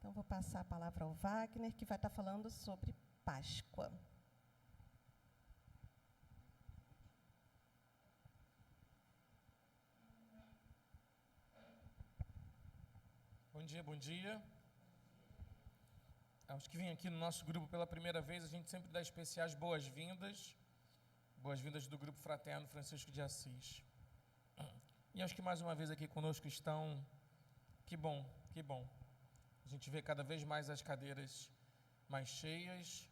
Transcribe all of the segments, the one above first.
Então, vou passar a palavra ao Wagner, que vai estar falando sobre Páscoa. Bom dia, bom dia. Aos que vêm aqui no nosso grupo pela primeira vez, a gente sempre dá especiais boas-vindas. Boas-vindas do Grupo Fraterno Francisco de Assis. E aos que mais uma vez aqui conosco estão, que bom, que bom. A gente vê cada vez mais as cadeiras mais cheias,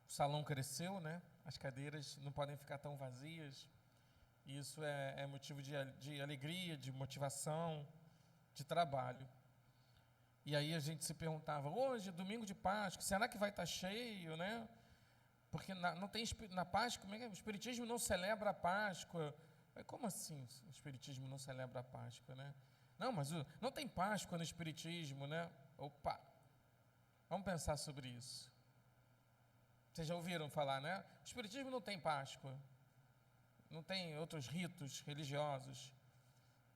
o salão cresceu, né? As cadeiras não podem ficar tão vazias. E isso é motivo de alegria, de motivação, de trabalho. E aí a gente se perguntava, hoje, domingo de Páscoa, será que vai estar cheio, né? Porque não tem, na Páscoa, como é que é? O Espiritismo não celebra a Páscoa. Como assim o Espiritismo não celebra a Páscoa, né? Não, mas não tem Páscoa no Espiritismo, né? Opa! Vamos pensar sobre isso. Vocês já ouviram falar, né? O Espiritismo não tem Páscoa. Não tem outros ritos religiosos,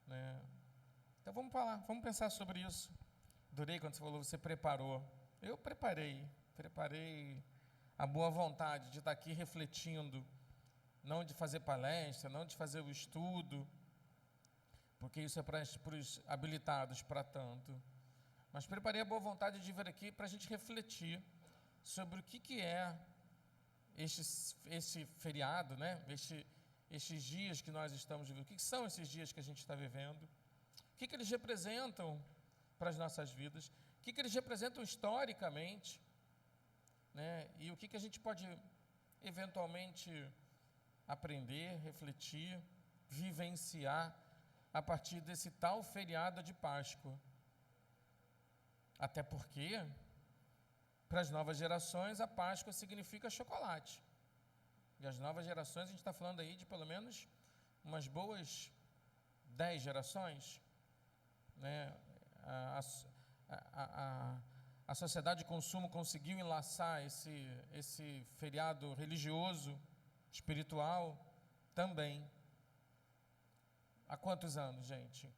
né? Então vamos falar, vamos pensar sobre isso. Adorei quando você falou, você preparou. Eu preparei a boa vontade de estar aqui refletindo, não de fazer palestra, não de fazer o estudo, porque isso é para os habilitados para tanto. Mas preparei a boa vontade de vir aqui para a gente refletir sobre o que é esse feriado, né? Estes dias que nós estamos vivendo. O que são esses dias que a gente está vivendo? O que eles representam para as nossas vidas? O que eles representam historicamente? Né? E o que a gente pode eventualmente aprender, refletir, vivenciar a partir desse tal feriado de Páscoa. Até porque, para as novas gerações, a Páscoa significa chocolate. E as novas gerações, a gente está falando aí de pelo menos umas boas 10 gerações, né? A sociedade de consumo conseguiu enlaçar esse feriado religioso, espiritual, também. Há quantos anos, gente?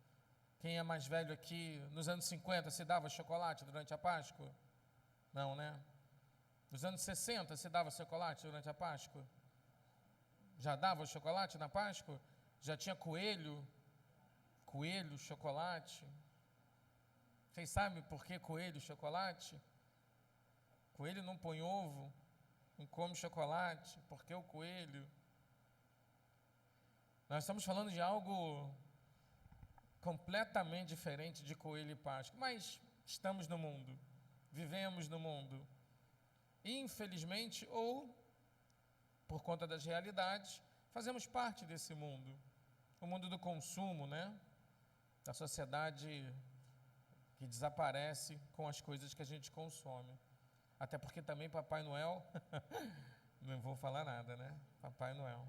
Quem é mais velho aqui, nos anos 50, se dava chocolate durante a Páscoa? Não, né? Nos anos 60, se dava chocolate durante a Páscoa? Já dava chocolate na Páscoa? Já tinha coelho, chocolate? Vocês sabem por que coelho, chocolate? Coelho não põe ovo, não come chocolate, por que o coelho? Nós estamos falando de algo completamente diferente de coelho e Páscoa, mas estamos no mundo, vivemos no mundo. Infelizmente, ou por conta das realidades, fazemos parte desse mundo. O mundo do consumo, né? Da sociedade que desaparece com as coisas que a gente consome. Até porque também Papai Noel, não vou falar nada, né? Papai Noel.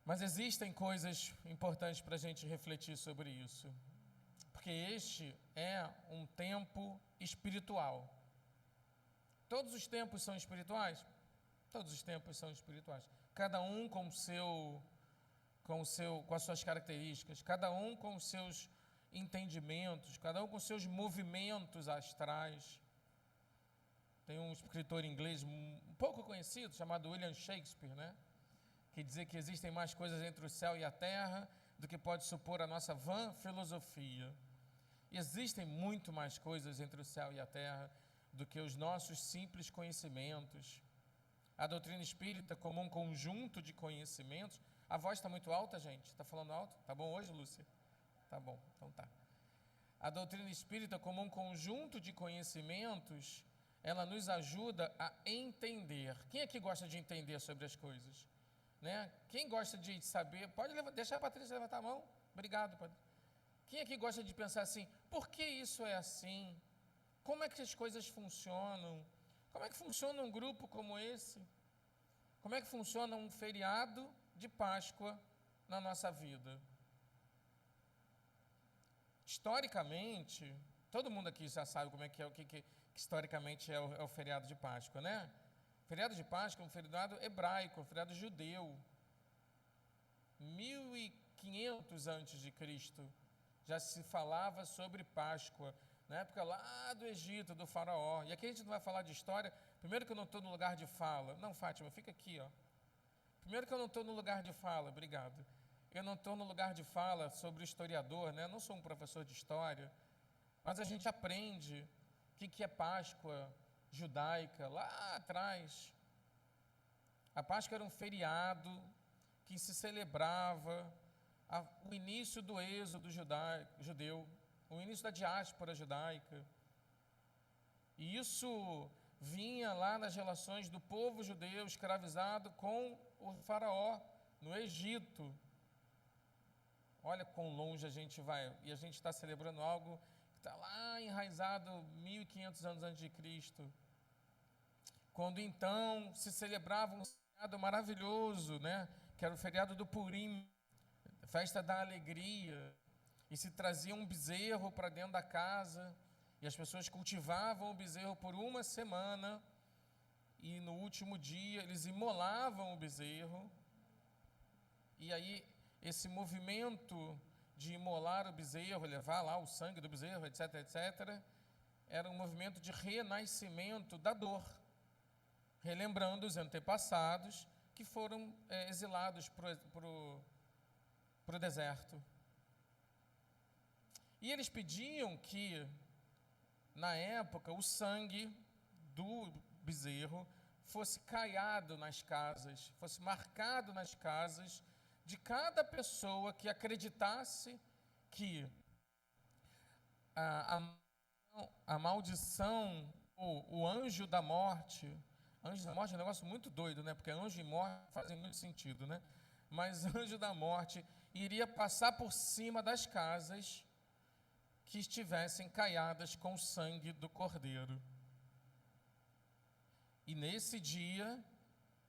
Mas existem coisas importantes para a gente refletir sobre isso. Porque este é um tempo espiritual. Todos os tempos são espirituais? Todos os tempos são espirituais. Cada um com as suas características, cada um com os seus entendimentos, cada um com os seus movimentos astrais. Tem um escritor inglês um pouco conhecido, chamado William Shakespeare, né? Que dizia que existem mais coisas entre o céu e a terra do que pode supor a nossa vã filosofia. E existem muito mais coisas entre o céu e a terra do que os nossos simples conhecimentos. A doutrina espírita, como um conjunto de conhecimentos. A voz está muito alta, gente? Está falando alto? Tá bom hoje, Lúcia? Tá bom, então tá. A doutrina espírita, como um conjunto de conhecimentos, ela nos ajuda a entender. Quem é que gosta de entender sobre as coisas? Né? Quem gosta de saber? Deixar a Patrícia levantar a mão. Obrigado, Patrícia. Quem é que gosta de pensar assim, por que isso é assim? Como é que as coisas funcionam? Como é que funciona um grupo como esse? Como é que funciona um feriado de Páscoa na nossa vida? Historicamente, todo mundo aqui já sabe como é que é, o que historicamente é o feriado de Páscoa, né? O feriado de Páscoa é um feriado hebraico, um feriado judeu. 1500 antes de Cristo já se falava sobre Páscoa, na época lá do Egito, do faraó. E aqui a gente não vai falar de história. Primeiro que eu não estou no lugar de fala. Não, Fátima, fica aqui, ó. Primeiro que eu não estou no lugar de fala, obrigado. Eu não estou no lugar de fala sobre o historiador, né? Eu não sou um professor de história, mas a gente aprende o que é Páscoa judaica lá atrás. A Páscoa era um feriado que se celebrava o início do êxodo judeu, o início da diáspora judaica. E isso vinha lá nas relações do povo judeu escravizado com o faraó no Egito. Olha quão longe a gente vai, e a gente está celebrando algo que está lá enraizado 1500 anos antes de Cristo, quando então se celebrava um feriado maravilhoso, né? Que era o feriado do Purim, festa da alegria, e se trazia um bezerro para dentro da casa, e as pessoas cultivavam o bezerro por uma semana, e no último dia eles imolavam o bezerro, e aí esse movimento de imolar o bezerro, levar lá o sangue do bezerro, etc., etc., era um movimento de renascimento da dor, relembrando os antepassados que foram exilados para o deserto. E eles pediam que, na época, o sangue do bezerro fosse caiado nas casas, fosse marcado nas casas de cada pessoa que acreditasse que a maldição, ou o anjo da morte é um negócio muito doido, né? Porque anjo e morte fazem muito sentido, né? Mas anjo da morte iria passar por cima das casas que estivessem caiadas com o sangue do cordeiro. E nesse dia,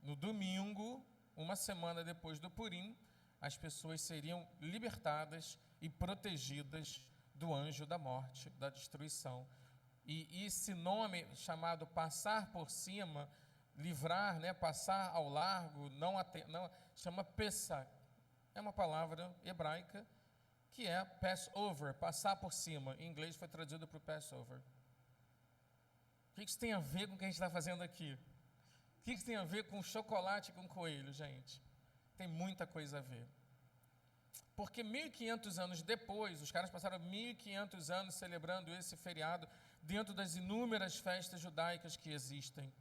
no domingo, uma semana depois do Purim, as pessoas seriam libertadas e protegidas do anjo da morte, da destruição. E esse nome chamado passar por cima, livrar, né, passar ao largo, não chama Pesach. É uma palavra hebraica que é Passover, passar por cima. Em inglês foi traduzido para o Passover. O que isso tem a ver com o que a gente está fazendo aqui? O que isso tem a ver com chocolate e com coelho, gente? Tem muita coisa a ver. Porque 1500 anos depois, os caras passaram 1500 anos celebrando esse feriado dentro das inúmeras festas judaicas que existem.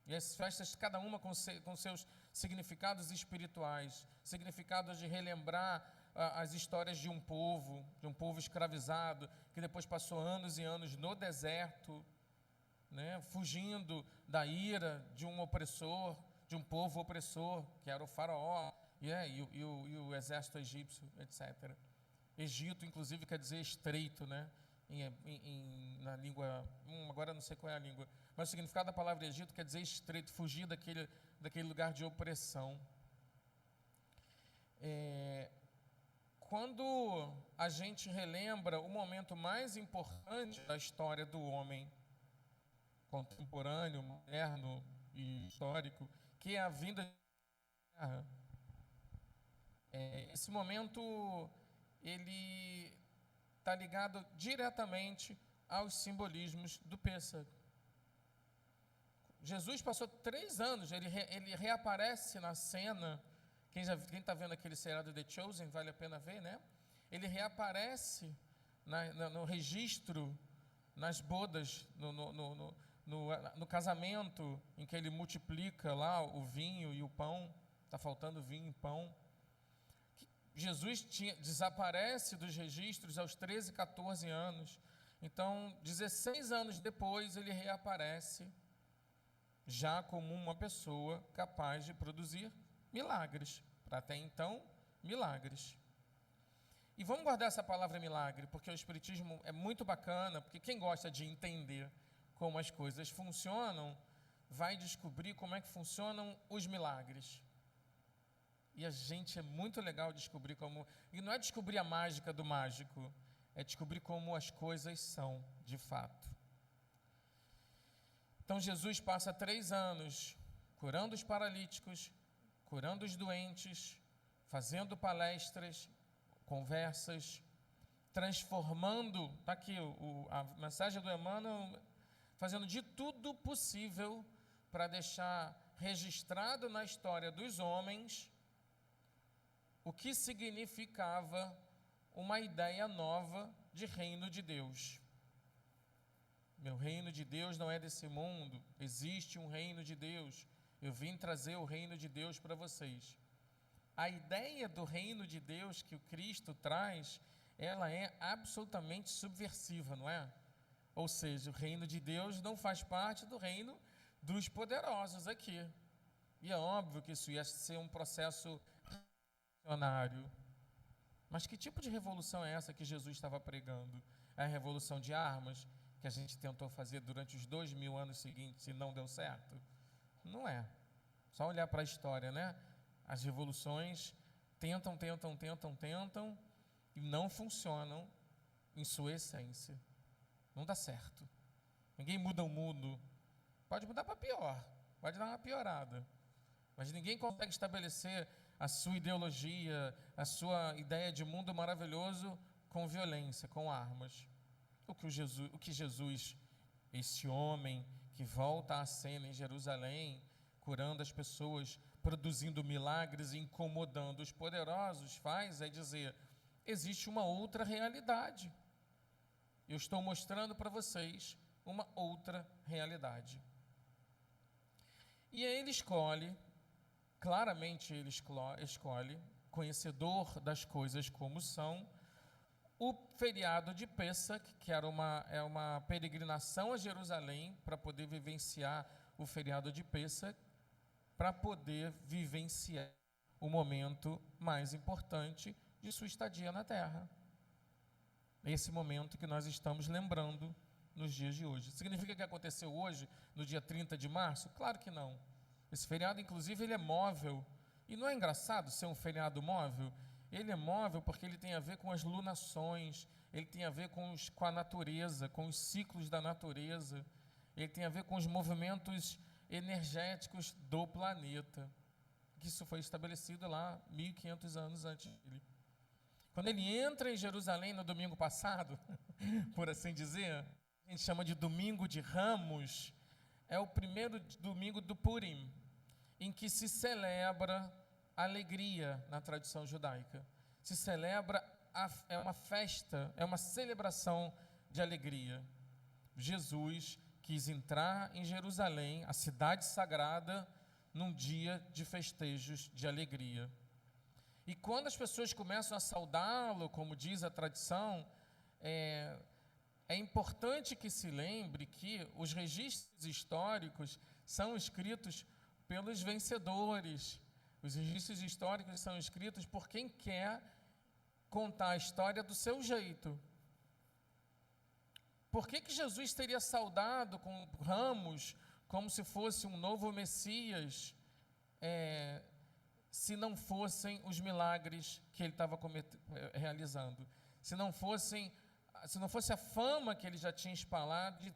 E as festas, cada uma com seus significados espirituais, significados de relembrar as histórias de um povo escravizado, que depois passou anos e anos no deserto, né, fugindo da ira de um opressor, de um povo opressor, que era o faraó, e o exército egípcio, etc. Egito, inclusive, quer dizer estreito, né? Na língua, agora não sei qual é a língua, mas o significado da palavra Egito quer dizer estreito, fugir daquele lugar de opressão. Quando a gente relembra o momento mais importante da história do homem contemporâneo, moderno e histórico, que é a vinda de terra, esse momento ele está ligado diretamente aos simbolismos do Pêssego. Jesus passou 3 anos, ele reaparece na cena. Quem está vendo aquele seriado The Chosen, vale a pena ver, né? Ele reaparece no registro, nas bodas, no casamento, em que ele multiplica lá o vinho e o pão. Está faltando vinho e pão. Jesus desaparece dos registros aos 13, 14 anos. Então, 16 anos depois, ele reaparece já como uma pessoa capaz de produzir milagres. Para até então, milagres. E vamos guardar essa palavra milagre, porque o Espiritismo é muito bacana, porque quem gosta de entender como as coisas funcionam, vai descobrir como é que funcionam os milagres. E a gente é muito legal descobrir como... E não é descobrir a mágica do mágico, é descobrir como as coisas são, de fato. Então, Jesus passa 3 anos curando os paralíticos, curando os doentes, fazendo palestras, conversas, transformando, está aqui a mensagem do Emmanuel, fazendo de tudo possível para deixar registrado na história dos homens o que significava uma ideia nova de reino de Deus. Meu reino de Deus não é desse mundo, existe um reino de Deus. Eu vim trazer o reino de Deus para vocês. A ideia do reino de Deus que o Cristo traz, ela é absolutamente subversiva, não é? Ou seja, o reino de Deus não faz parte do reino dos poderosos aqui. E é óbvio que isso ia ser um processo revolucionário. Mas que tipo de revolução é essa que Jesus estava pregando? É a revolução de armas que a gente tentou fazer durante os 2000 anos seguintes e não deu certo? Não é. Só olhar para a história, né? As revoluções tentam e não funcionam em sua essência. Não dá certo. Ninguém muda o mundo. Pode mudar para pior, pode dar uma piorada. Mas ninguém consegue estabelecer a sua ideologia, a sua ideia de mundo maravilhoso com violência, com armas. O que Jesus, esse homem que volta à cena em Jerusalém, curando as pessoas, produzindo milagres e incomodando os poderosos, faz é dizer, existe uma outra realidade. Eu estou mostrando para vocês uma outra realidade. E aí ele escolhe, claramente ele escolhe, conhecedor das coisas como são, o feriado de Pêssach, que era uma peregrinação a Jerusalém para poder vivenciar o feriado de Pêssach, para poder vivenciar o momento mais importante de sua estadia na Terra. Esse momento que nós estamos lembrando nos dias de hoje. Significa que aconteceu hoje, no dia 30 de março? Claro que não. Esse feriado, inclusive, ele é móvel. E não é engraçado ser um feriado móvel? Ele é móvel porque ele tem a ver com as lunações, ele tem a ver com a natureza, com os ciclos da natureza, ele tem a ver com os movimentos energéticos do planeta. Isso foi estabelecido lá 1500 anos antes dele. Quando ele entra em Jerusalém no domingo passado, por assim dizer, a gente chama de domingo de Ramos, é o primeiro domingo do Purim, em que se celebra a alegria na tradição judaica. Se celebra, é uma festa, é uma celebração de alegria. Jesus quis entrar em Jerusalém, a cidade sagrada, num dia de festejos de alegria. E quando as pessoas começam a saudá-lo, como diz a tradição, é importante que se lembre que os registros históricos são escritos pelos vencedores. Os registros históricos são escritos por quem quer contar a história do seu jeito. Por que Jesus teria saudado com ramos como se fosse um novo Messias, se não fossem os milagres que ele estava realizando? Se não fosse a fama que ele já tinha espalhado de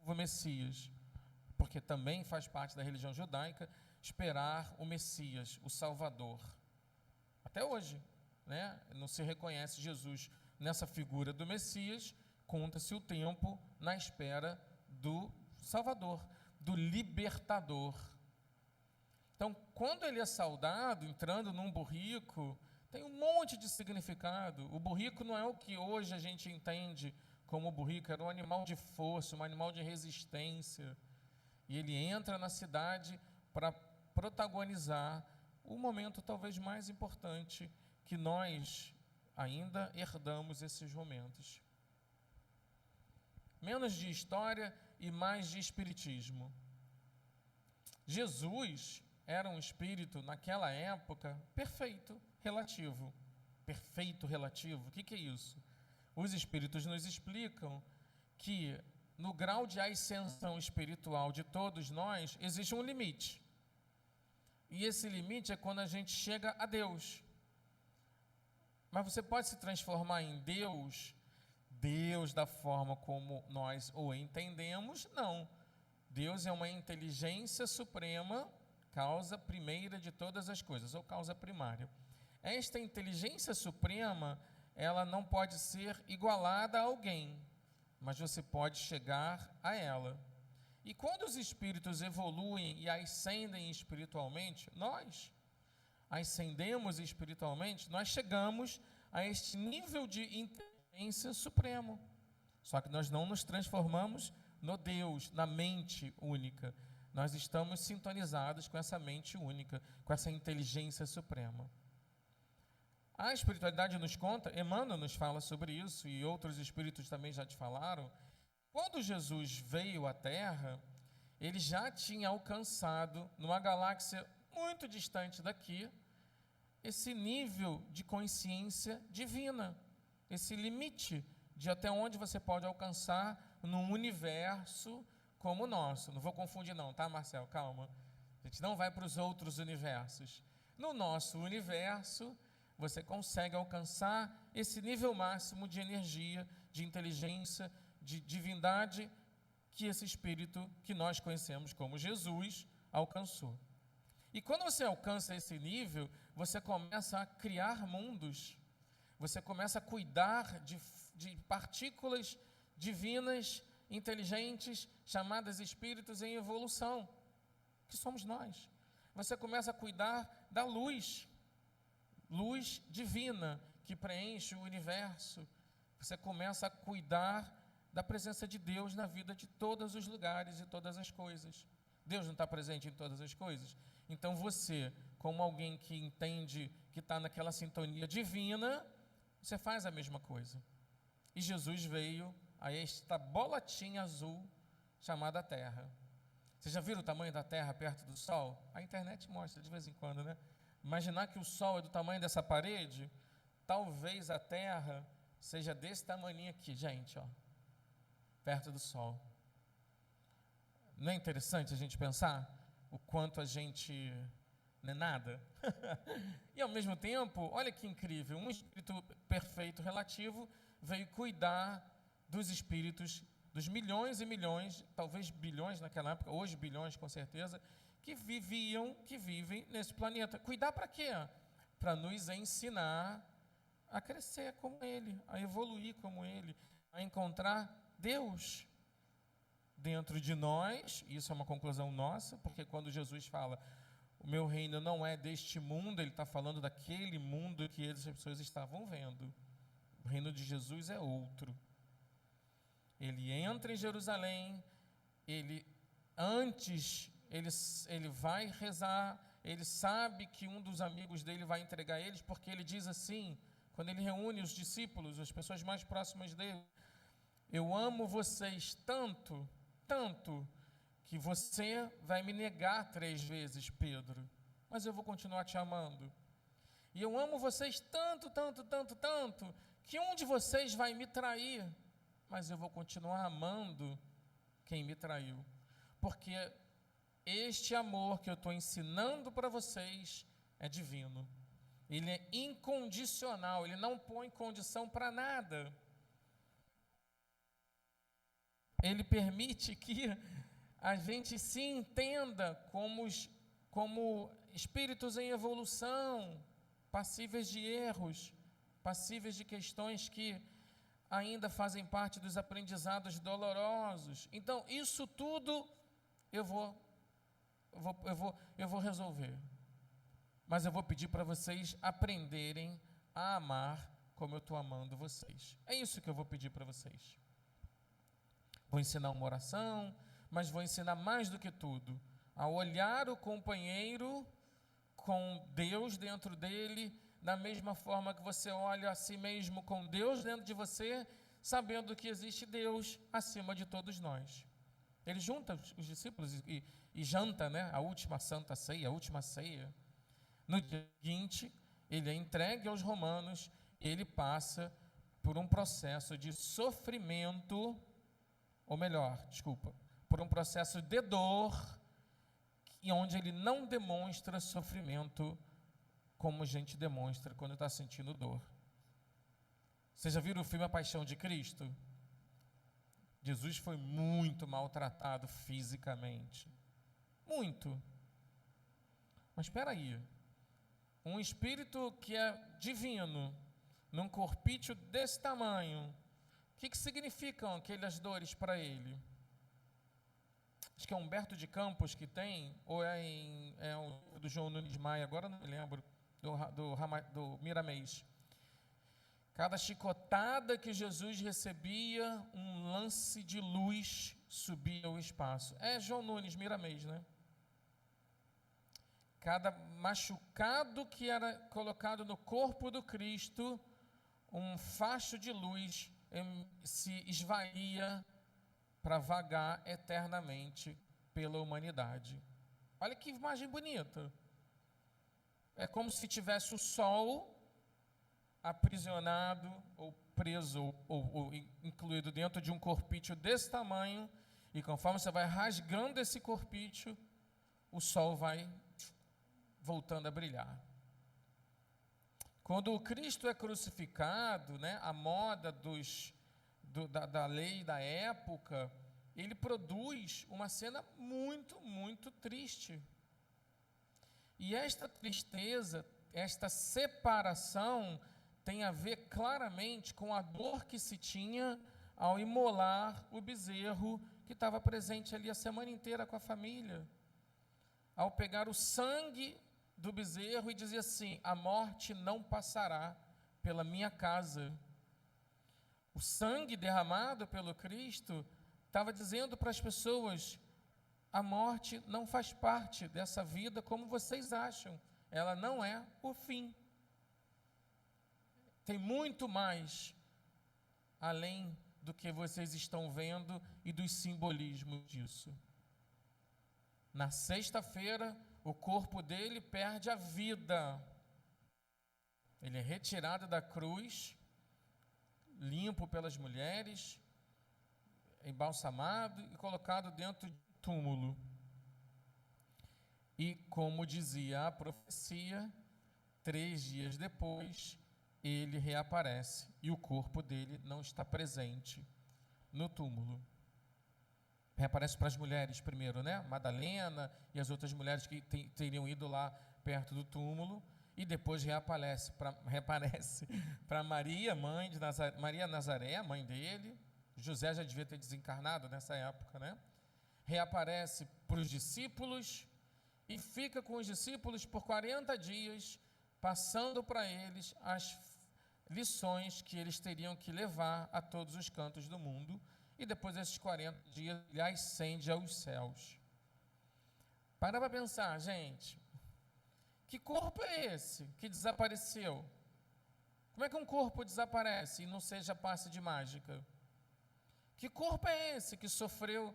novo Messias? Porque também faz parte da religião judaica esperar o Messias, o Salvador. Até hoje, né? Não se reconhece Jesus nessa figura do Messias, conta-se o tempo na espera do Salvador, do Libertador. Então, quando ele é saudado, entrando num burrico, tem um monte de significado. O burrico não é o que hoje a gente entende como burrico, era um animal de força, um animal de resistência. E ele entra na cidade para protagonizar o momento talvez mais importante que nós ainda herdamos esses momentos. Menos de história e mais de espiritismo. Jesus era um espírito, naquela época, perfeito, relativo. Perfeito, relativo. O que é isso? Os espíritos nos explicam que, no grau de ascensão espiritual de todos nós, existe um limite. E esse limite é quando a gente chega a Deus. Mas você pode se transformar em Deus da forma como nós o entendemos? Não. Deus é uma inteligência suprema, causa primeira de todas as coisas, ou causa primária. Esta inteligência suprema, ela não pode ser igualada a alguém, mas você pode chegar a ela. E quando os espíritos evoluem e ascendem espiritualmente, nós ascendemos espiritualmente, nós chegamos a este nível de inteligência supremo. Só que nós não nos transformamos no Deus, na mente única. Nós estamos sintonizados com essa mente única, com essa inteligência suprema. A espiritualidade nos conta, Emmanuel nos fala sobre isso, e outros espíritos também já te falaram. Quando Jesus veio à Terra, ele já tinha alcançado, numa galáxia muito distante daqui, esse nível de consciência divina, esse limite de até onde você pode alcançar num universo como o nosso. Não vou confundir não, tá, Marcel? Calma. A gente não vai para os outros universos. No nosso universo, você consegue alcançar esse nível máximo de energia, de inteligência, de divindade que esse espírito que nós conhecemos como Jesus alcançou. E quando você alcança esse nível, você começa a criar mundos, você começa a cuidar de partículas divinas, inteligentes, chamadas espíritos em evolução, que somos nós. Você começa a cuidar da luz divina que preenche o universo. Você começa a cuidar da presença de Deus na vida de todos os lugares e todas as coisas. Deus não está presente em todas as coisas? Então você, como alguém que entende que está naquela sintonia divina, você faz a mesma coisa. E Jesus veio a esta bolotinha azul chamada Terra. Vocês já viram o tamanho da Terra perto do Sol? A internet mostra de vez em quando, né? Imaginar que o Sol é do tamanho dessa parede, talvez a Terra seja desse tamanho aqui, gente, ó, perto do Sol. Não é interessante a gente pensar o quanto a gente não é nada? E ao mesmo tempo, olha que incrível, um espírito perfeito relativo veio cuidar dos espíritos, dos milhões e milhões, talvez bilhões naquela época, hoje bilhões com certeza, que vivem nesse planeta. Cuidar para quê? Para nos ensinar a crescer como Ele, a evoluir como Ele, a encontrar Deus dentro de nós. Isso é uma conclusão nossa, porque quando Jesus fala, o meu reino não é deste mundo, Ele está falando daquele mundo que as pessoas estavam vendo. O reino de Jesus é outro. Ele entra em Jerusalém, ele vai rezar, ele sabe que um dos amigos dele vai entregar eles, porque ele diz assim, quando ele reúne os discípulos, as pessoas mais próximas dele, eu amo vocês tanto, tanto, que você vai me negar 3 vezes, Pedro, mas eu vou continuar te amando. E eu amo vocês tanto, tanto, tanto, tanto, que um de vocês vai me trair, mas eu vou continuar amando quem me traiu. Porque este amor que eu estou ensinando para vocês é divino. Ele é incondicional, ele não põe condição para nada. Ele permite que a gente se entenda como espíritos em evolução, passíveis de erros, passíveis de questões que ainda fazem parte dos aprendizados dolorosos. Então, isso tudo eu vou resolver. Mas eu vou pedir para vocês aprenderem a amar como eu estou amando vocês. É isso que eu vou pedir para vocês. Vou ensinar uma oração, mas vou ensinar mais do que tudo, a olhar o companheiro com Deus dentro dele, da mesma forma que você olha a si mesmo com Deus dentro de você, sabendo que existe Deus acima de todos nós. Ele junta os discípulos e janta, né, a última santa ceia, a última ceia. No dia seguinte, ele é entregue aos romanos, ele passa por um processo de sofrimento, ou melhor, por um processo de dor, onde ele não demonstra sofrimento como a gente demonstra quando está sentindo dor. Vocês já viram o filme A Paixão de Cristo? Jesus foi muito maltratado fisicamente. Muito. Mas espera aí. Um espírito que é divino, num corpício desse tamanho. O que significam aquelas dores para ele? Acho que é Humberto de Campos que tem, ou do João Nunes Maia, agora não me lembro, do Miramês. Cada chicotada que Jesus recebia, um lance de luz subia ao espaço. É João Nunes, Miramês, né? Cada machucado que era colocado no corpo do Cristo, um facho de luz se esvaía para vagar eternamente pela humanidade. Olha que imagem bonita. É como se tivesse o sol aprisionado ou preso ou incluído dentro de um corpício desse tamanho, e conforme você vai rasgando esse corpício, o sol vai voltando a brilhar. Quando o Cristo é crucificado, né, a moda da lei da época, ele produz uma cena muito, muito triste. E esta tristeza, esta separação, tem a ver claramente com a dor que se tinha ao imolar o bezerro que estava presente ali a semana inteira com a família. Ao pegar o sangue do bezerro e dizer assim: a morte não passará pela minha casa. O sangue derramado pelo Cristo estava dizendo para as pessoas: a morte não faz parte dessa vida como vocês acham. Ela não é o fim. Tem muito mais além do que vocês estão vendo e dos simbolismos disso. Na sexta-feira, o corpo dele perde a vida. Ele é retirado da cruz, limpo pelas mulheres, embalsamado e colocado dentro de um túmulo. E, como dizia a profecia, 3 dias depois, ele reaparece e o corpo dele não está presente no túmulo. Reaparece para as mulheres primeiro, né? Madalena e as outras mulheres que teriam ido lá perto do túmulo, e depois reaparece para Maria, mãe de Nazaré, Maria Nazaré, a mãe dele. José já devia ter desencarnado nessa época, né? Reaparece para os discípulos e fica com os discípulos por 40 dias, passando para eles as lições que eles teriam que levar a todos os cantos do mundo, e depois desses 40 dias ele ascende aos céus. Para pensar, gente, que corpo é esse que desapareceu? Como é que um corpo desaparece e não seja passe de mágica? Que corpo é esse que sofreu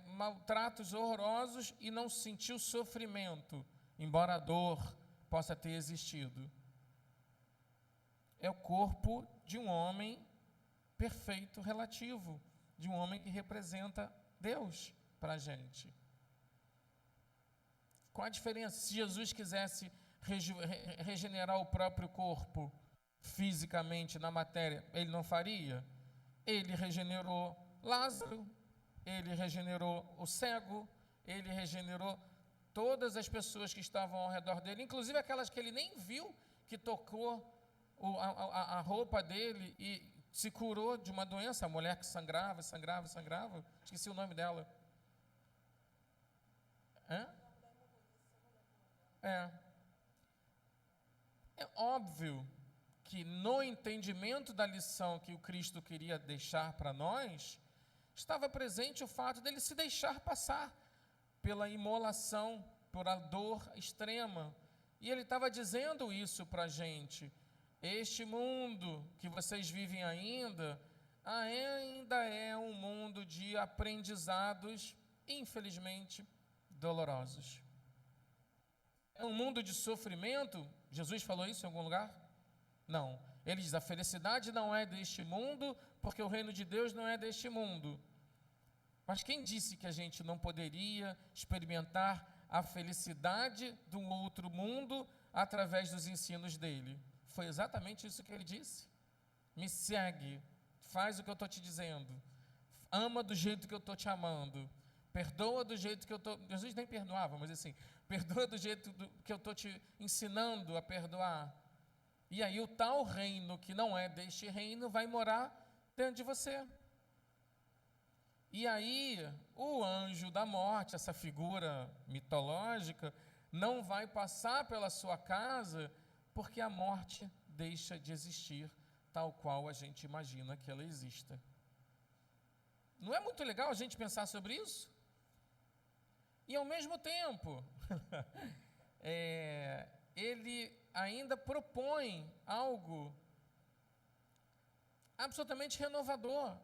maltratos horrorosos e não sentiu sofrimento, embora a dor possa ter existido? É o corpo de um homem perfeito, relativo, de um homem que representa Deus para a gente. Qual a diferença? Se Jesus quisesse regenerar o próprio corpo fisicamente na matéria, ele não faria? Ele regenerou Lázaro, ele regenerou o cego, ele regenerou todas as pessoas que estavam ao redor dele, inclusive aquelas que ele nem viu, que tocou a roupa dele e se curou de uma doença, a mulher que sangrava, esqueci o nome dela. É óbvio que no entendimento da lição que o Cristo queria deixar para nós, estava presente o fato dele se deixar passar pela imolação, por a dor extrema. E ele estava dizendo isso para a gente: este mundo que vocês vivem ainda é um mundo de aprendizados, infelizmente, dolorosos. É um mundo de sofrimento. Jesus falou isso em algum lugar? Não. Ele diz: a felicidade não é deste mundo, porque o reino de Deus não é deste mundo. Mas quem disse que a gente não poderia experimentar a felicidade de um outro mundo através dos ensinos dele? Foi exatamente isso que ele disse. Me segue, faz o que eu estou te dizendo, ama do jeito que eu estou te amando, perdoa do jeito que eu estou... Jesus nem perdoava, mas assim, perdoa do jeito que eu estou te ensinando a perdoar. E aí o tal reino que não é deste reino vai morar dentro de você. E aí o anjo da morte, essa figura mitológica, não vai passar pela sua casa porque a morte deixa de existir tal qual a gente imagina que ela exista. Não é muito legal a gente pensar sobre isso? E ao mesmo tempo, ele ainda propõe algo absolutamente renovador.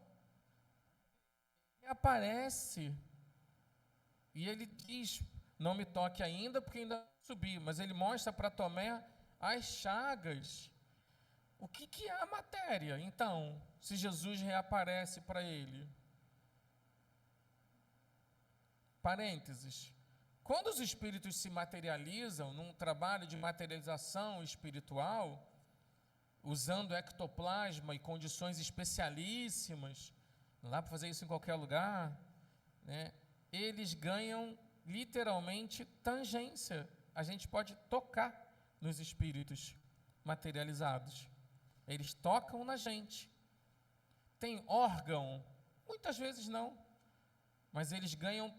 Ele aparece e ele diz: não me toque ainda, porque ainda não subi. Mas ele mostra para Tomé as chagas. O que é a matéria, então, se Jesus reaparece para ele? Parênteses. Quando os espíritos se materializam num trabalho de materialização espiritual, usando ectoplasma e condições especialíssimas, não dá para fazer isso em qualquer lugar, né? Eles ganham literalmente tangência. A gente pode tocar nos espíritos materializados. Eles tocam na gente. Tem órgão? Muitas vezes não. Mas eles ganham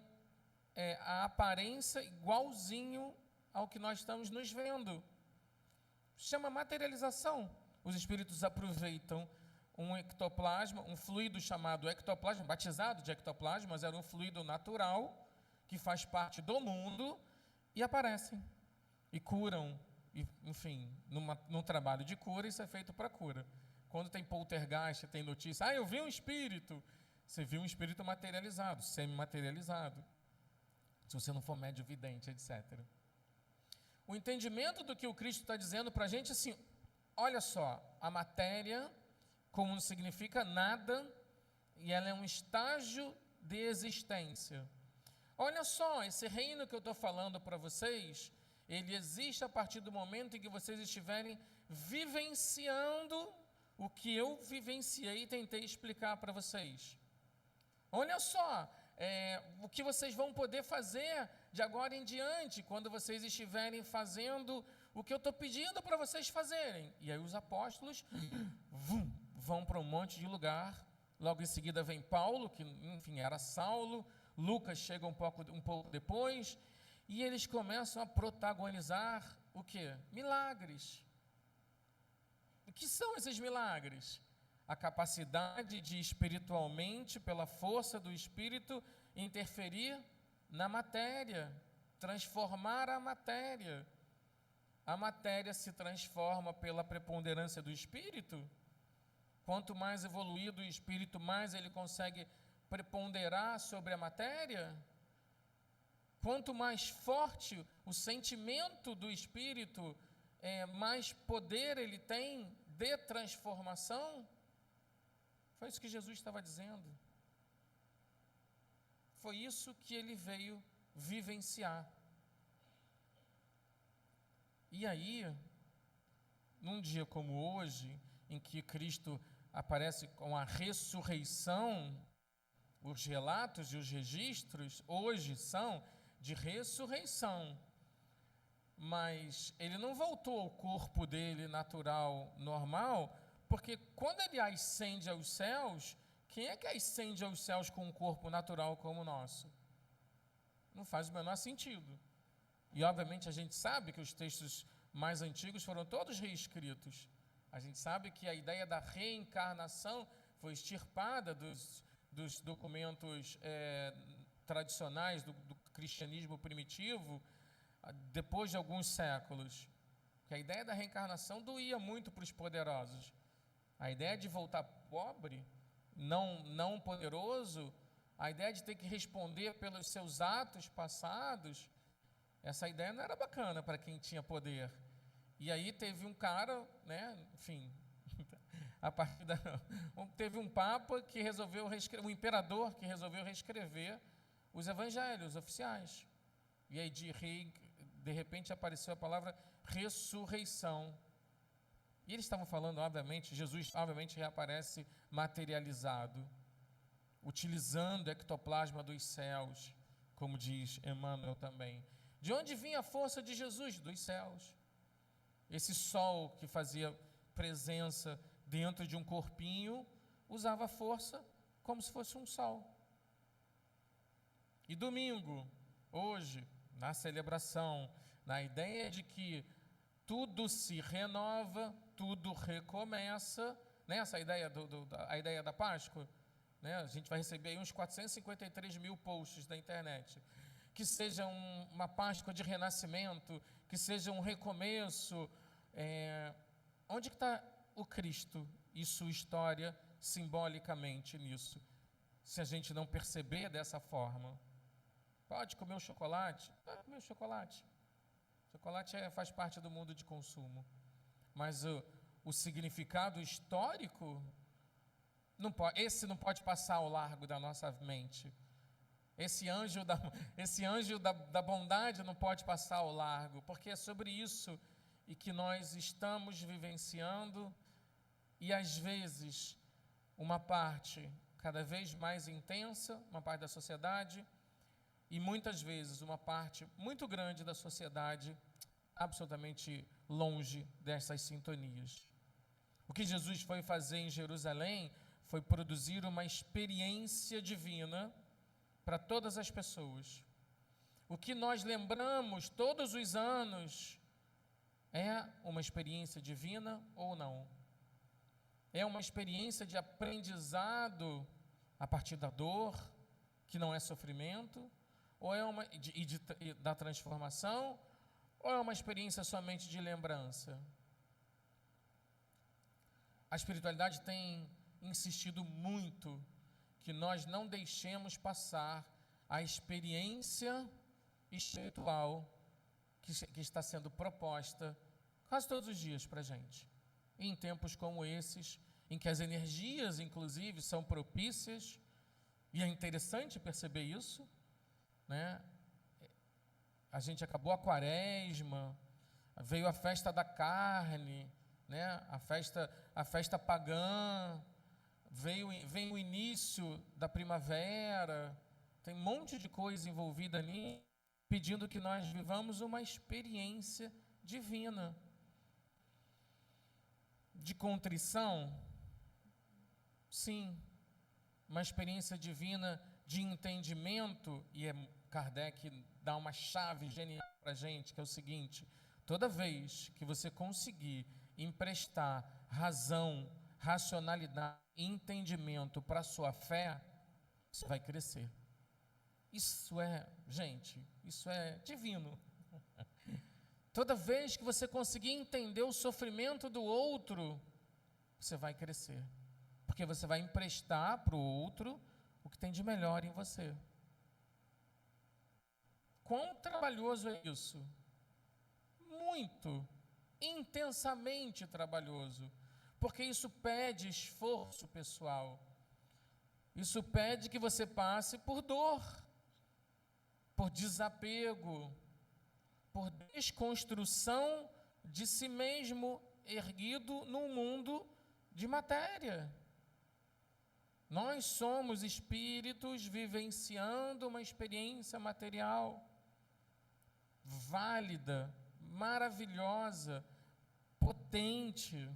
a aparência igualzinho ao que nós estamos nos vendo. Chama materialização. Os espíritos aproveitam um ectoplasma, um fluido chamado ectoplasma, batizado de ectoplasma, mas era um fluido natural, que faz parte do mundo, e aparecem, e curam, e, enfim, num trabalho de cura, isso é feito para cura. Quando tem poltergeist, tem notícia, eu vi um espírito, você viu um espírito materializado, semi-materializado, se você não for médio vidente, etc. O entendimento do que o Cristo está dizendo para a gente, assim, olha só, a matéria, como não significa nada, e ela é um estágio de existência. Olha só, esse reino que eu estou falando para vocês, ele existe a partir do momento em que vocês estiverem vivenciando o que eu vivenciei e tentei explicar para vocês. Olha só, o que vocês vão poder fazer de agora em diante, quando vocês estiverem fazendo o que eu estou pedindo para vocês fazerem. E aí os apóstolos vão para um monte de lugar. Logo em seguida vem Paulo, que enfim era Saulo. Lucas chega um pouco depois. E eles começam a protagonizar o quê? Milagres. O que são esses milagres? A capacidade de espiritualmente, pela força do Espírito, interferir na matéria, transformar a matéria. A matéria se transforma pela preponderância do Espírito. Quanto mais evoluído o Espírito, mais ele consegue preponderar sobre a matéria. Quanto mais forte o sentimento do Espírito, mais poder ele tem de transformação. Foi isso que Jesus estava dizendo. Foi isso que ele veio vivenciar. E aí, num dia como hoje, em que Cristo aparece com a ressurreição, os relatos e os registros hoje são de ressurreição. Mas ele não voltou ao corpo dele natural, normal, porque quando ele ascende aos céus, quem é que ascende aos céus com um corpo natural como o nosso? Não faz o menor sentido. E obviamente a gente sabe que os textos mais antigos foram todos reescritos. A gente sabe que a ideia da reencarnação foi extirpada dos documentos tradicionais do cristianismo primitivo, depois de alguns séculos. Porque a ideia da reencarnação doía muito para os poderosos. A ideia de voltar pobre, não poderoso, a ideia de ter que responder pelos seus atos passados, essa ideia não era bacana para quem tinha poder. E aí teve um cara, né, enfim, teve um papa que resolveu reescrever, um imperador que resolveu reescrever os evangelhos oficiais. E aí de repente apareceu a palavra ressurreição. E eles estavam falando, obviamente, Jesus obviamente reaparece materializado, utilizando o ectoplasma dos céus, como diz Emmanuel também. De onde vinha a força de Jesus? Dos céus. esse sol que fazia presença dentro de um corpinho, usava força como se fosse um sol. E domingo, hoje, na celebração, na ideia de que tudo se renova, tudo recomeça, né? Essa ideia, a ideia da Páscoa, né? A gente vai receber aí uns 453 mil posts da internet. Que seja uma Páscoa de renascimento, que seja um recomeço. Onde que está o Cristo e sua história simbolicamente nisso? Se a gente não perceber dessa forma. Pode comer o chocolate? Pode comer o chocolate. Chocolate faz parte do mundo de consumo. Mas o significado histórico, esse não pode passar ao largo da nossa mente. Esse anjo da bondade não pode passar ao largo, porque é sobre isso e que nós estamos vivenciando, e às vezes uma parte cada vez mais intensa, uma parte da sociedade, e muitas vezes uma parte muito grande da sociedade absolutamente longe dessas sintonias. O que Jesus foi fazer em Jerusalém foi produzir uma experiência divina para todas as pessoas. O que nós lembramos todos os anos é uma experiência divina ou não? É uma experiência de aprendizado a partir da dor, que não é sofrimento, ou é da transformação, ou é uma experiência somente de lembrança? A espiritualidade tem insistido muito que nós não deixemos passar a experiência espiritual que está sendo proposta quase todos os dias para a gente. Em tempos como esses, em que as energias, inclusive, são propícias, e é interessante perceber isso, né? A gente acabou a quaresma, veio a festa da carne, né? a festa pagã, vem o início da primavera, tem um monte de coisa envolvida ali, pedindo que nós vivamos uma experiência divina. De contrição, sim, uma experiência divina de entendimento, e Kardec dá uma chave genial para a gente, que é o seguinte: toda vez que você conseguir emprestar razão, racionalidade e entendimento para a sua fé, você vai crescer. Isso é divino. Toda vez que você conseguir entender o sofrimento do outro, você vai crescer. Porque você vai emprestar para o outro o que tem de melhor em você. Quão trabalhoso é isso? Muito, intensamente trabalhoso. Porque isso pede esforço pessoal. Isso pede que você passe por dor, por desapego, por desconstrução de si mesmo erguido num mundo de matéria. Nós somos espíritos vivenciando uma experiência material válida, maravilhosa, potente,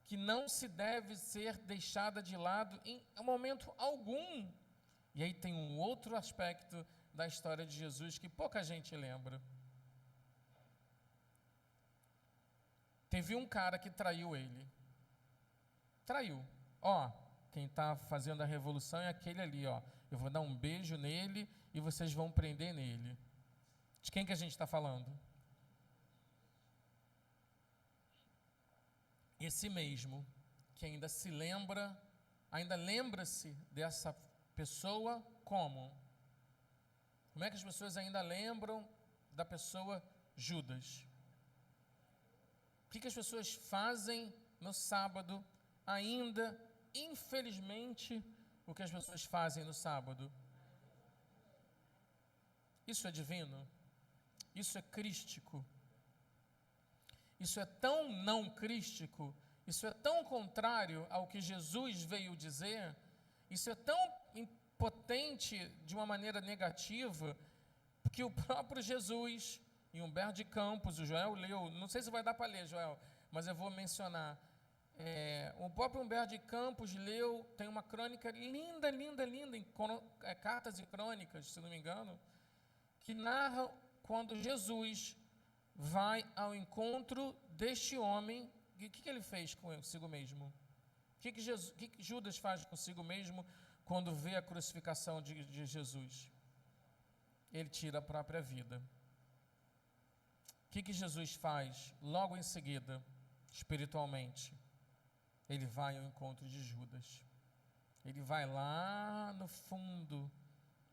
que não se deve ser deixada de lado em momento algum. E aí tem um outro aspecto da história de Jesus que pouca gente lembra. Teve um cara que traiu ele. Traiu. Quem está fazendo a revolução é aquele ali, eu vou dar um beijo nele e vocês vão prender nele. De quem que a gente está falando? Esse mesmo, que ainda lembra-se dessa pessoa como? Como é que as pessoas ainda lembram da pessoa Judas? O que as pessoas fazem no sábado ainda? Infelizmente, o que as pessoas fazem no sábado? Isso é divino? Isso é crístico? Isso é tão não crístico? Isso é tão contrário ao que Jesus veio dizer? Isso é tão impotente de uma maneira negativa, que o próprio Jesus em Humberto de Campos, o Joel leu, não sei se vai dar para ler, Joel, mas eu vou mencionar. O próprio Humberto de Campos leu, tem uma crônica linda, linda, linda, em Cartas e Crônicas, se não me engano, que narra quando Jesus vai ao encontro deste homem. O que ele fez consigo mesmo? O que Judas faz consigo mesmo quando vê a crucificação de Jesus? Ele tira a própria vida. O que Jesus faz logo em seguida, espiritualmente? Ele vai ao encontro de Judas. Ele vai lá no fundo,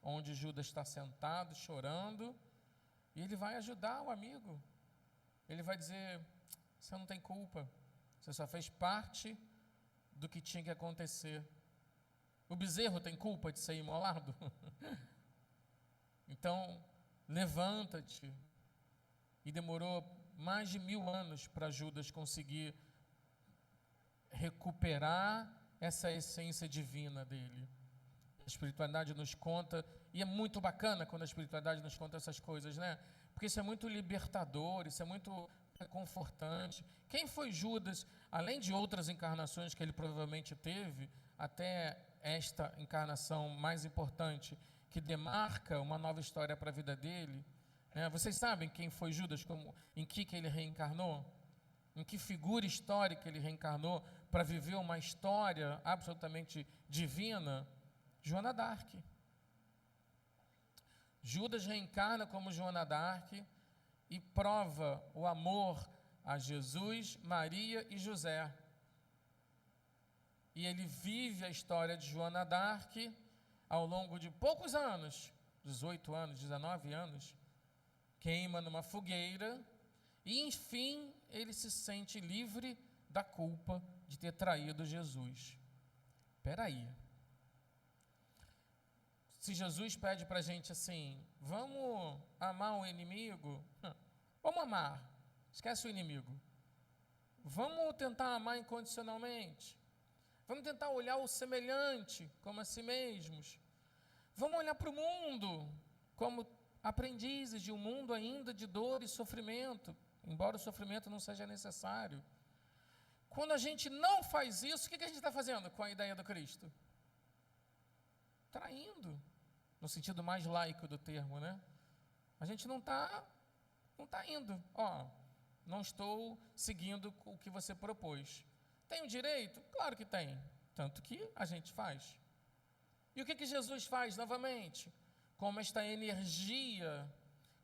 onde Judas está sentado, chorando, e ele vai ajudar o amigo. Ele vai dizer: você não tem culpa, você só fez parte do que tinha que acontecer. O bezerro tem culpa de ser imolado? Então, levanta-te. E demorou mais de 1000 anos para Judas conseguir recuperar essa essência divina dele. A espiritualidade nos conta, e é muito bacana quando a espiritualidade nos conta essas coisas, né? Porque isso é muito libertador, isso é muito confortante. Quem foi Judas, além de outras encarnações que ele provavelmente teve, até esta encarnação mais importante, que demarca uma nova história para a vida dele, né? Vocês sabem quem foi Judas, em que ele reencarnou? Em que figura histórica ele reencarnou para viver uma história absolutamente divina? Joana d'Arc. Judas reencarna como Joana d'Arc e prova o amor a Jesus, Maria e José. E ele vive a história de Joana d'Arc ao longo de poucos anos, 18 anos, 19 anos, queima numa fogueira e, enfim, ele se sente livre da culpa de ter traído Jesus. Espera aí. Se Jesus pede para a gente assim: vamos amar o inimigo, vamos amar, esquece o inimigo. Vamos tentar amar incondicionalmente. Vamos tentar olhar o semelhante como a si mesmos. Vamos olhar para o mundo como aprendizes de um mundo ainda de dor e sofrimento, embora o sofrimento não seja necessário. Quando a gente não faz isso, o que a gente está fazendo com a ideia do Cristo? Traindo, no sentido mais laico do termo, né? A gente não está indo. Não estou seguindo o que você propôs. Tenho direito? Claro que tem, tanto que a gente faz. E o que Jesus faz novamente? Como esta energia,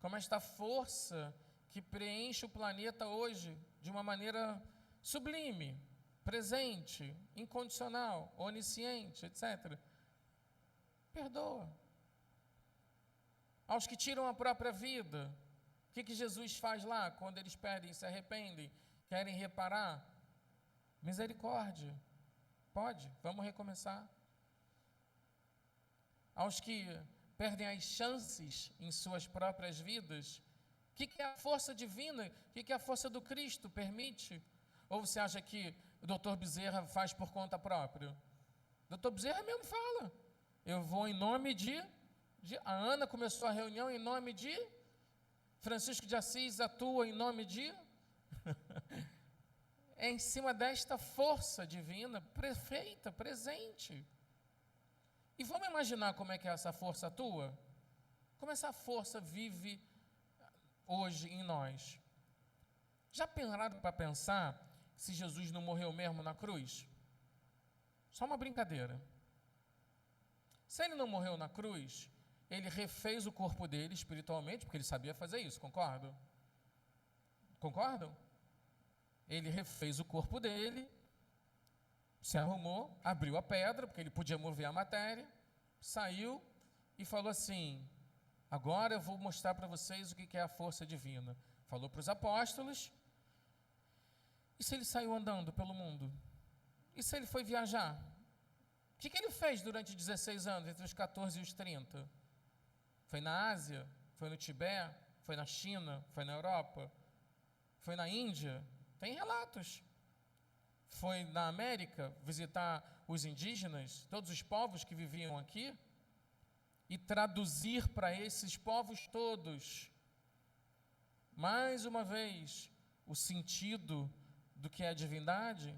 como esta força que preenche o planeta hoje de uma maneira sublime, presente, incondicional, onisciente, etc. Perdoa. Aos que tiram a própria vida, o que Jesus faz lá quando eles pedem, se arrependem, querem reparar? Misericórdia. Pode, vamos recomeçar. Aos que perdem as chances em suas próprias vidas, o que é a força divina? O que a força do Cristo permite? Ou você acha que o doutor Bezerra faz por conta própria? O doutor Bezerra mesmo fala: eu vou em nome de... A Ana começou a reunião em nome de... Francisco de Assis atua em nome de... É em cima desta força divina, perfeita, presente. E vamos imaginar como é que essa força atua? Como essa força vive hoje em nós? Já pararam para pensar se Jesus não morreu mesmo na cruz? Só uma brincadeira. Se ele não morreu na cruz, ele refez o corpo dele espiritualmente, porque ele sabia fazer isso, concordam? Concordam? Ele refez o corpo dele, se arrumou, abriu a pedra, porque ele podia mover a matéria, saiu e falou assim: agora eu vou mostrar para vocês o que é a força divina. Falou para os apóstolos. E se ele saiu andando pelo mundo? E se ele foi viajar? O que ele fez durante 16 anos, entre os 14 e os 30? Foi na Ásia? Foi no Tibete? Foi na China? Foi na Europa? Foi na Índia? Tem relatos. Foi na América visitar os indígenas, todos os povos que viviam aqui, e traduzir para esses povos todos mais uma vez, o sentido do que é a divindade,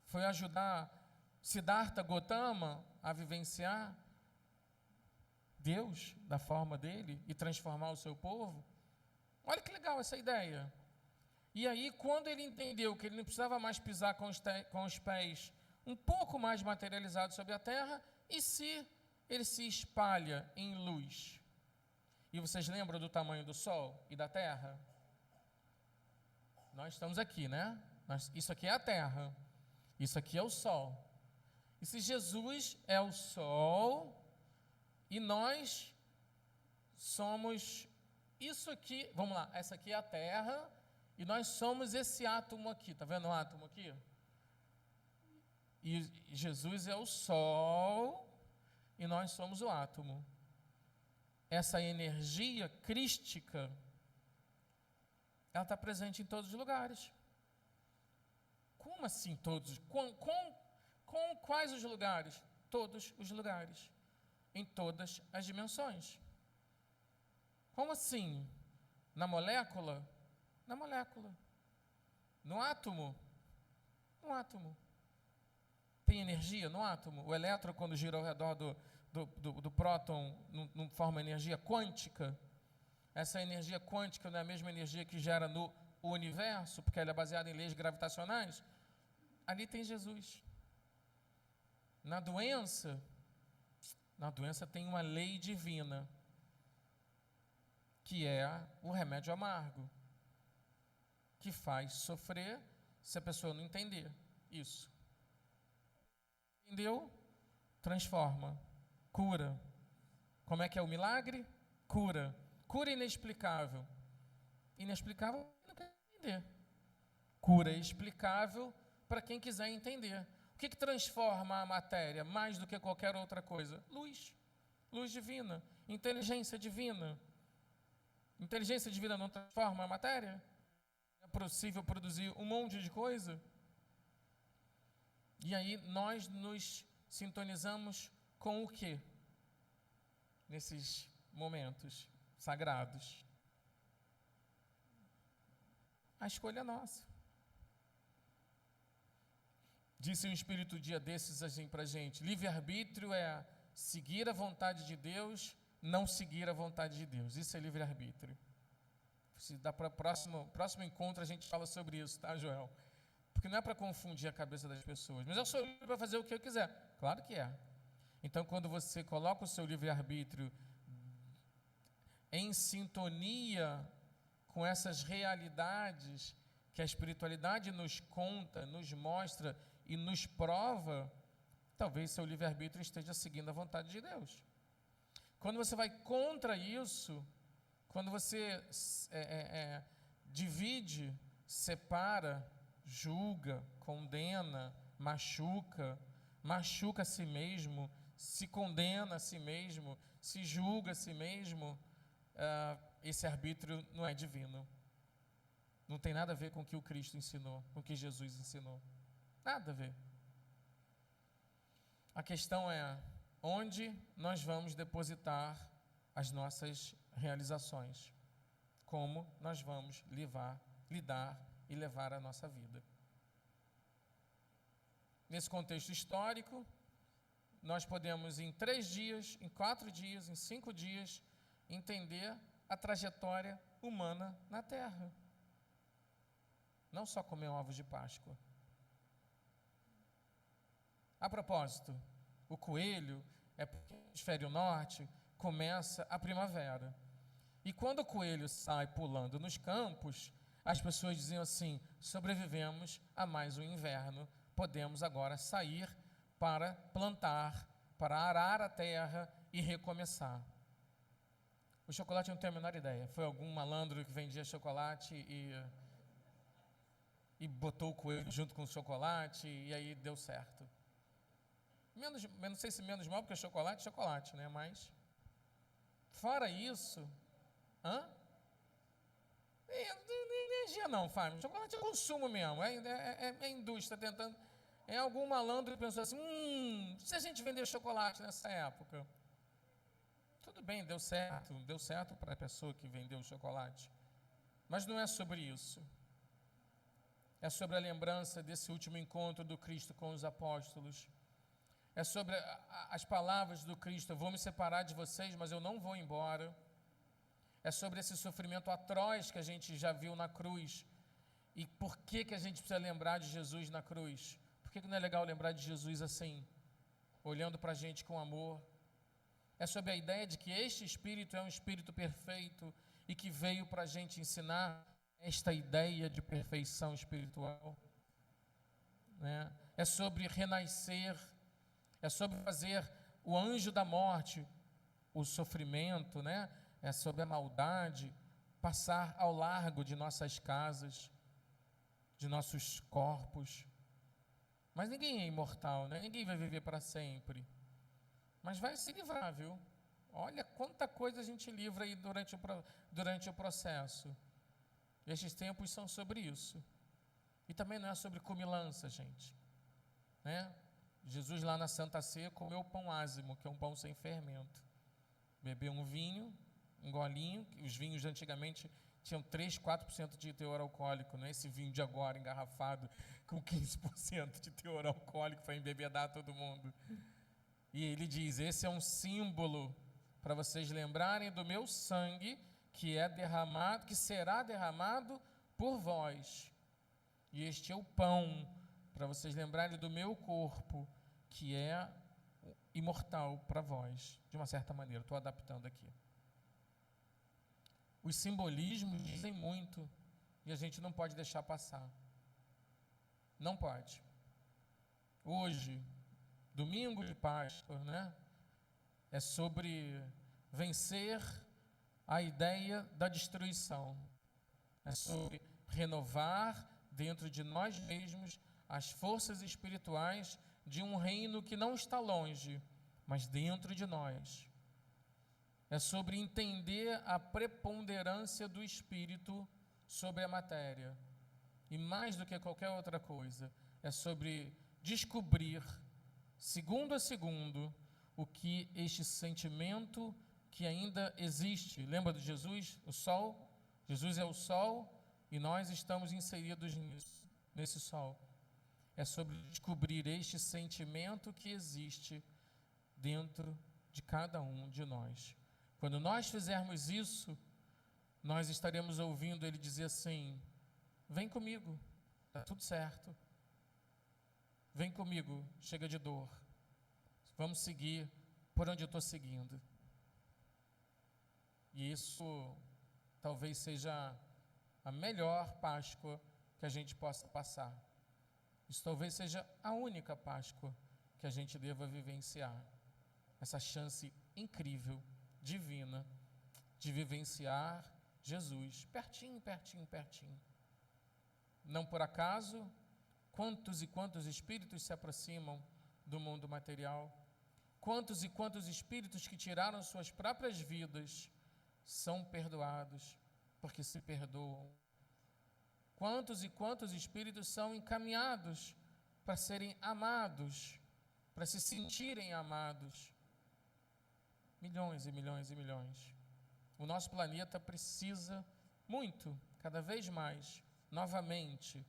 foi ajudar Siddhartha Gautama a vivenciar Deus da forma dele e transformar o seu povo. Olha que legal essa ideia. E aí, quando ele entendeu que ele não precisava mais pisar com os pés um pouco mais materializados sobre a terra, e se ele se espalha em luz? E vocês lembram do tamanho do Sol e da Terra? Nós estamos aqui, né? Isso aqui é a Terra. Isso aqui é o Sol. E se Jesus é o Sol e nós somos isso aqui, vamos lá, essa aqui é a Terra e nós somos esse átomo aqui, tá vendo o átomo aqui? E Jesus é o Sol e nós somos o átomo. Essa energia crística, ela está presente em todos os lugares. Como assim todos? Com quais os lugares? Todos os lugares. Em todas as dimensões. Como assim? Na molécula? Na molécula. No átomo? No átomo. Tem energia no átomo? O elétron, quando gira ao redor do próton, não forma energia quântica. Essa energia quântica não é a mesma energia que gera no universo, porque ela é baseada em leis gravitacionais. Ali tem Jesus. Na doença tem uma lei divina, que é o remédio amargo, que faz sofrer se a pessoa não entender isso. Entendeu? Transforma. Cura. Como é que é o milagre? Cura. Cura inexplicável. Inexplicável não quer entender. Cura explicável para quem quiser entender. O que transforma a matéria mais do que qualquer outra coisa? Luz. Luz divina. Inteligência divina. Inteligência divina não transforma a matéria? É possível produzir um monte de coisa? E aí nós nos sintonizamos com o quê? Nesses momentos sagrados. A escolha é nossa. Disse um espírito dia desses assim para a gente: livre-arbítrio é seguir a vontade de Deus, não seguir a vontade de Deus. Isso é livre-arbítrio. Se dá para o próximo encontro a gente fala sobre isso, tá, Joel? Porque não é para confundir a cabeça das pessoas. Mas eu sou livre para fazer o que eu quiser. Claro que é. Então, quando você coloca o seu livre-arbítrio em sintonia com essas realidades que a espiritualidade nos conta, nos mostra e nos prova, talvez seu livre-arbítrio esteja seguindo a vontade de Deus. Quando você vai contra isso, quando você divide, separa, julga, condena, machuca a si mesmo, se condena a si mesmo, se julga a si mesmo, esse arbítrio não é divino. Não tem nada a ver com o que o Cristo ensinou, com o que Jesus ensinou. Nada a ver. A questão é onde nós vamos depositar as nossas realizações. Como nós vamos lidar e levar a nossa vida. Nesse contexto histórico, nós podemos em 3 dias, em 4 dias, em 5 dias, entender a trajetória humana na Terra. Não só comer ovos de Páscoa. A propósito, o coelho é porque no hemisfério norte começa a primavera. E quando o coelho sai pulando nos campos, as pessoas diziam assim: sobrevivemos a mais um inverno, podemos agora sair para plantar, para arar a terra e recomeçar. O chocolate eu não tenho a menor ideia. Foi algum malandro que vendia chocolate e botou o coelho junto com o chocolate e aí deu certo. Não sei se menos mal, porque chocolate, né? Mas, fora isso, energia não, Fábio. Chocolate é consumo mesmo, é indústria tentando. É algum malandro que pensou assim: se a gente vender chocolate nessa época, tudo bem, deu certo para a pessoa que vendeu o chocolate. Mas não é sobre isso. É sobre a lembrança desse último encontro do Cristo com os apóstolos. É sobre as palavras do Cristo: eu vou me separar de vocês, mas eu não vou embora. É sobre esse sofrimento atroz que a gente já viu na cruz. E por que a gente precisa lembrar de Jesus na cruz? Por que não é legal lembrar de Jesus assim, olhando para a gente com amor? É sobre a ideia de que este Espírito é um Espírito perfeito e que veio para a gente ensinar esta ideia de perfeição espiritual, né? É sobre renascer, é sobre fazer o anjo da morte, o sofrimento, né? É sobre a maldade passar ao largo de nossas casas, de nossos corpos. Mas ninguém é imortal, né? Ninguém vai viver para sempre. Mas vai se livrar, viu? Olha quanta coisa a gente livra aí durante o processo. Estes tempos são sobre isso. E também não é sobre comilança, gente, né? Jesus lá na Santa Ceia comeu pão ázimo, que é um pão sem fermento. Bebeu um vinho, um golinho. Os vinhos de antigamente tinham 3, 4% de teor alcoólico, não é esse vinho de agora engarrafado com 15% de teor alcoólico para embebedar todo mundo. E ele diz: esse é um símbolo para vocês lembrarem do meu sangue que é derramado, que será derramado por vós. E este é o pão para vocês lembrarem do meu corpo, que é imortal para vós. De uma certa maneira, estou adaptando aqui. Os simbolismos dizem muito e a gente não pode deixar passar. Não pode. Hoje, domingo de Páscoa, né? É sobre vencer a ideia da destruição. É sobre renovar dentro de nós mesmos as forças espirituais de um reino que não está longe, mas dentro de nós. É sobre entender a preponderância do Espírito sobre a matéria. E mais do que qualquer outra coisa, é sobre descobrir, segundo a segundo, o que este sentimento que ainda existe. Lembra de Jesus? O sol? Jesus é o sol e nós estamos inseridos nesse sol. É sobre descobrir este sentimento que existe dentro de cada um de nós. Quando nós fizermos isso, nós estaremos ouvindo ele dizer assim: vem comigo, está tudo certo. Vem comigo, chega de dor. Vamos seguir por onde eu estou seguindo. E isso talvez seja a melhor Páscoa que a gente possa passar. Isso talvez seja a única Páscoa que a gente deva vivenciar. Essa chance incrível, divina, de vivenciar Jesus pertinho, pertinho, pertinho. Não por acaso, quantos e quantos espíritos se aproximam do mundo material? Quantos e quantos espíritos que tiraram suas próprias vidas são perdoados porque se perdoam? Quantos e quantos espíritos são encaminhados para serem amados, para se sentirem amados? Milhões e milhões e milhões. O nosso planeta precisa muito, cada vez mais, novamente,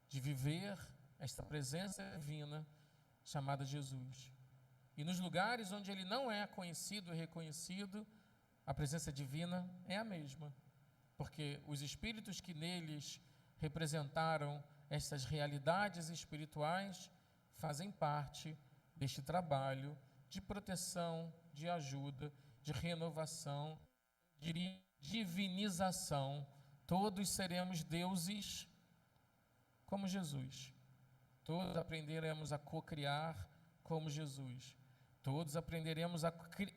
de viver esta presença divina chamada Jesus. E nos lugares onde ele não é conhecido e reconhecido, a presença divina é a mesma, porque os espíritos que neles representaram estas realidades espirituais fazem parte deste trabalho de proteção, de ajuda, de renovação, de divinização. Todos seremos deuses como Jesus. Todos aprenderemos a co-criar como Jesus. Todos aprenderemos a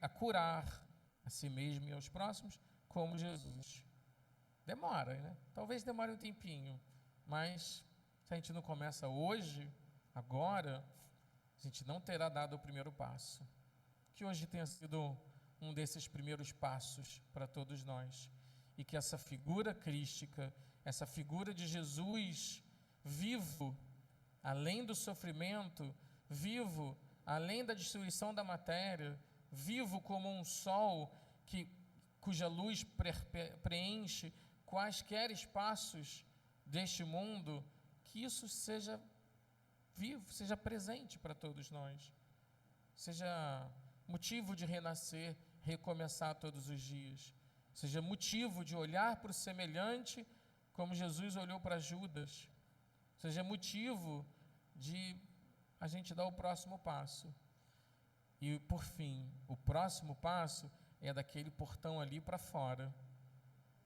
curar a si mesmo e aos próximos como Jesus. Demora, né? Talvez demore um tempinho, mas se a gente não começa hoje, agora, a gente não terá dado o primeiro passo. Que hoje tenha sido um desses primeiros passos para todos nós. E que essa figura crística, essa figura de Jesus vivo, além do sofrimento, vivo, além da destruição da matéria, vivo como um sol cuja luz preenche quaisquer espaços deste mundo, que isso seja vivo, seja presente para todos nós, seja motivo de renascer, recomeçar todos os dias, seja motivo de olhar para o semelhante como Jesus olhou para Judas, seja motivo de a gente dar o próximo passo. E, por fim, o próximo passo é daquele portão ali para fora.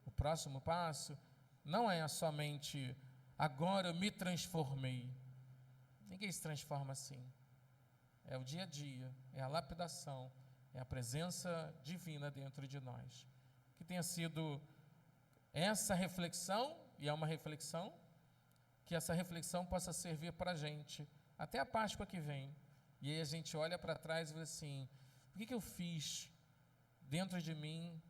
O próximo passo não é somente agora eu me transformei. Ninguém se transforma assim. É o dia a dia, é a lapidação, é a presença divina dentro de nós. Que tenha sido essa reflexão, e é uma reflexão, que essa reflexão possa servir para a gente, até a Páscoa que vem. E aí a gente olha para trás e vê assim, o que eu fiz dentro de mim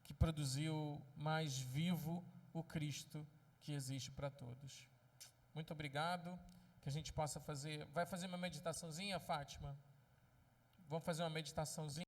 que produziu mais vivo o Cristo que existe para todos? Muito obrigado, que a gente possa fazer, vai fazer uma meditaçãozinha, Fátima? Vamos fazer uma meditaçãozinha?